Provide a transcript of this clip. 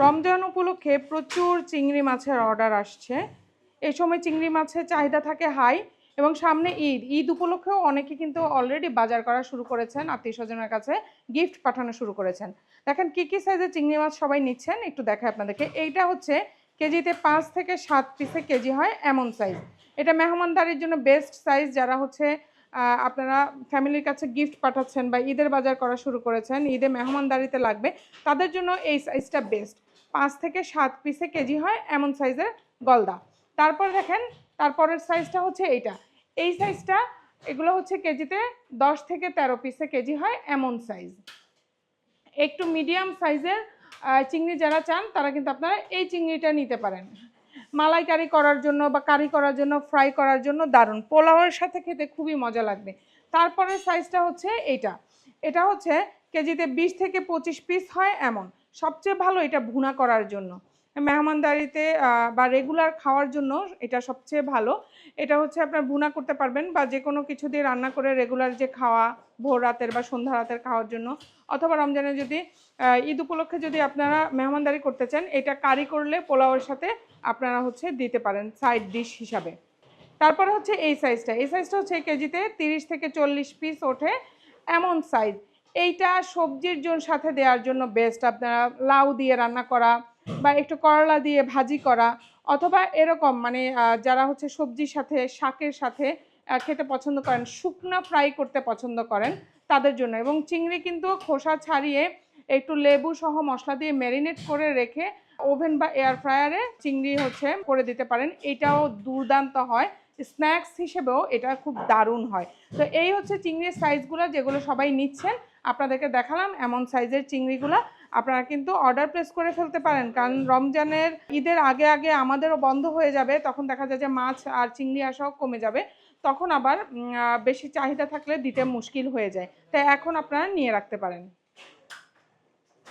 রমজান উপলক্ষে প্রচুর চিংড়ি মাছের অর্ডার আসছে। এই সময় চিংড়ি মাছের চাহিদা থাকে হাই, এবং সামনে ঈদ উপলক্ষেও অনেকে কিন্তু অলরেডি বাজার করা শুরু করেছেন, আত্মীয় স্বজনের কাছে গিফট পাঠানো শুরু করেছেন। দেখেন কি কি সাইজের চিংড়ি মাছ সবাই নিচ্ছেন, একটু দেখায় আপনাদেরকে। এইটা হচ্ছে কেজিতে 5 থেকে 7 পিসে কেজি হয় এমন সাইজ। এটা মেহমানদারির জন্য বেস্ট সাইজ। যারা হচ্ছে আপনারা ফ্যামিলির কাছে গিফট পাঠাচ্ছেন বা ঈদের বাজার করা শুরু করেছেন, ঈদে মেহমানদারিতে লাগবে, তাদের জন্য এই সাইজটা বেস্ট। 5 থেকে 7 পিসে কেজি হয় এমন সাইজের গলদা। তারপর দেখেন তারপরের সাইজটা হচ্ছে এইটা, এই সাইজটা। এগুলো হচ্ছে কেজিতে 10 থেকে 13 পিসে কেজি হয় এমন সাইজ। একটু মিডিয়াম সাইজের চিংড়ি যারা চান তারা কিন্তু আপনারা এই চিংড়িটা নিতে পারেন। মালাইকারি করার জন্য বা কারি করার জন্য, ফ্রাই করার জন্য দারুণ, পোলাওয়ের সাথে খেতে খুবই মজা লাগবে। তারপরের সাইজটা হচ্ছে এইটা। এটা হচ্ছে কেজিতে 20 থেকে 25 পিস হয় এমন। সবচেয়ে ভালো এটা ভুনা করার জন্য, মেহমানদারিতে বা রেগুলার খাওয়ার জন্য এটা সবচেয়ে ভালো। এটা হচ্ছে আপনার ভুনা করতে পারবেন বা যে কোনো কিছু দিয়ে রান্না করে রেগুলার যে খাওয়া, ভোর রাতের বা সন্ধ্যা রাতের খাওয়ার জন্য, অথবা রমজানে যদি ঈদ উপলক্ষে যদি আপনারা মেহমানদারি করতে চান, এটা কারি করলে পোলাওয়ের সাথে আপনারা হচ্ছে দিতে পারেন সাইড ডিশ হিসাবে। তারপরে হচ্ছে এই সাইজটা, এই সাইজটা হচ্ছে কেজিতে 30 থেকে 40 পিস ওঠে এমন সাইজ। এইটা সবজির সাথে দেওয়ার জন্য বেস্ট। আপনারা লাউ দিয়ে রান্না করা বা একটু করলা দিয়ে ভাজি করা, অথবা এরকম মানে যারা হচ্ছে সবজির সাথে, শাকের সাথে খেতে পছন্দ করেন, শুকনা ফ্রাই করতে পছন্দ করেন, তাদের জন্য। এবং চিংড়ি কিন্তু খোসা ছাড়িয়ে একটু লেবু সহ মশলা দিয়ে ম্যারিনেট করে রেখে ওভেন বা এয়ার ফ্রায়ারে চিংড়ি হচ্ছে করে দিতে পারেন, এটাও দুর্দান্ত হয়। স্ন্যাক্স হিসেবেও এটা খুব দারুণ হয়। তো এই হচ্ছে চিংড়ির সাইজগুলো যেগুলো সবাই নিচ্ছেন, আপনাদেরকে দেখালাম এমন সাইজের চিংড়িগুলো। আপনারা কিন্তু অর্ডার প্লেস করে ফেলতে পারেন, কারণ রমজানের ঈদের আগে আগে আমাদেরও বন্ধ হয়ে যাবে, তখন দেখা যায় যে মাছ আর চিংড়ি আসাও কমে যাবে, তখন আবার বেশি চাহিদা থাকলে দিতে মুশকিল হয়ে যায়। তাই এখন আপনারা নিয়ে রাখতে পারেন।